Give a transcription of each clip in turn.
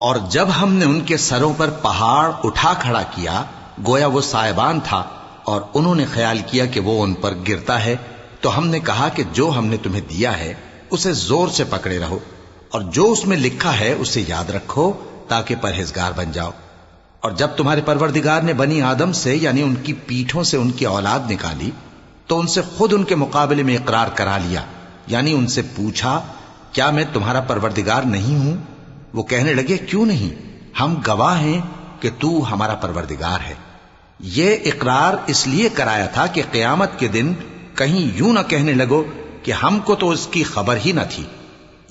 اور جب ہم نے ان کے سروں پر پہاڑ اٹھا کھڑا کیا گویا وہ سائبان تھا، اور انہوں نے خیال کیا کہ وہ ان پر گرتا ہے، تو ہم نے کہا کہ جو ہم نے تمہیں دیا ہے اسے زور سے پکڑے رہو، اور جو اس میں لکھا ہے اسے یاد رکھو تاکہ پرہیزگار بن جاؤ۔ اور جب تمہارے پروردگار نے بنی آدم سے یعنی ان کی پیٹھوں سے ان کی اولاد نکالی تو ان سے خود ان کے مقابلے میں اقرار کرا لیا، یعنی ان سے پوچھا کیا میں تمہارا پروردگار نہیں ہوں؟ وہ کہنے لگے کیوں نہیں، ہم گواہ ہیں کہ تو ہمارا پروردگار ہے۔ یہ اقرار اس لیے کرایا تھا کہ قیامت کے دن کہیں یوں نہ کہنے لگو کہ ہم کو تو اس کی خبر ہی نہ تھی،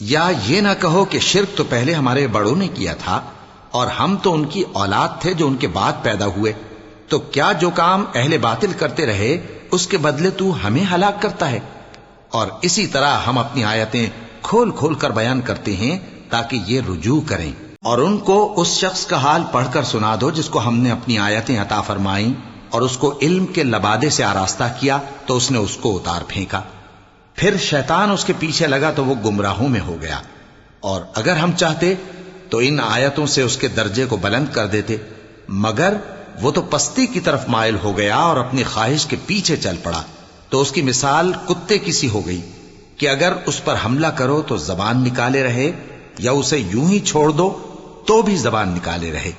یا یہ نہ کہو کہ شرک تو پہلے ہمارے بڑوں نے کیا تھا اور ہم تو ان کی اولاد تھے جو ان کے بعد پیدا ہوئے، تو کیا جو کام اہل باطل کرتے رہے اس کے بدلے تو ہمیں ہلاک کرتا ہے؟ اور اسی طرح ہم اپنی آیتیں کھول کھول کر بیان کرتے ہیں تاکہ یہ رجوع کریں۔ اور ان کو اس شخص کا حال پڑھ کر سنا دو جس کو ہم نے اپنی آیتیں عطا فرمائیں اور اس کو علم کے لبادے سے آراستہ کیا تو اس نے اس کو اتار پھینکا، پھر شیطان اس کے پیچھے لگا تو وہ گمراہوں میں ہو گیا۔ اور اگر ہم چاہتے تو ان آیتوں سے اس کے درجے کو بلند کر دیتے، مگر وہ تو پستی کی طرف مائل ہو گیا اور اپنی خواہش کے پیچھے چل پڑا، تو اس کی مثال کتے کی سی ہو گئی کہ اگر اس پر حملہ کرو تو زبان نکالے رہے، یا اسے یوں ہی چھوڑ دو تو بھی زبان نکالے رہے۔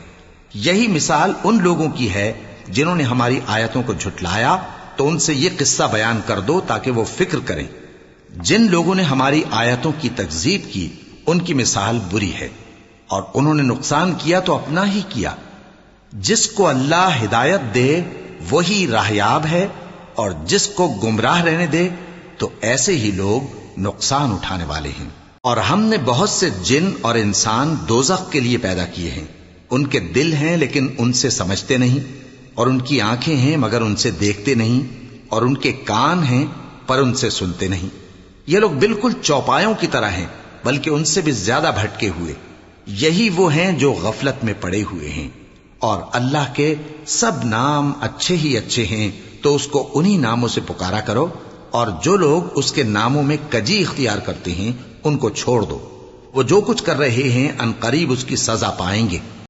یہی مثال ان لوگوں کی ہے جنہوں نے ہماری آیتوں کو جھٹلایا، تو ان سے یہ قصہ بیان کر دو تاکہ وہ فکر کریں۔ جن لوگوں نے ہماری آیتوں کی تکذیب کی ان کی مثال بری ہے، اور انہوں نے نقصان کیا تو اپنا ہی کیا۔ جس کو اللہ ہدایت دے وہی راہیاب ہے، اور جس کو گمراہ رہنے دے تو ایسے ہی لوگ نقصان اٹھانے والے ہیں۔ اور ہم نے بہت سے جن اور انسان دوزخ کے لیے پیدا کیے ہیں، ان کے دل ہیں لیکن ان سے سمجھتے نہیں، اور ان کی آنکھیں ہیں مگر ان سے دیکھتے نہیں، اور ان کے کان ہیں پر ان سے سنتے نہیں۔ یہ لوگ بالکل چوپایوں کی طرح ہیں بلکہ ان سے بھی زیادہ بھٹکے ہوئے۔ یہی وہ ہیں جو غفلت میں پڑے ہوئے ہیں۔ اور اللہ کے سب نام اچھے ہی اچھے ہیں، تو اس کو انہی ناموں سے پکارا کرو، اور جو لوگ اس کے ناموں میں کجی اختیار کرتے ہیں ان کو چھوڑ دو۔ وہ جو کچھ کر رہے ہیں ان قریب اس کی سزا پائیں گے۔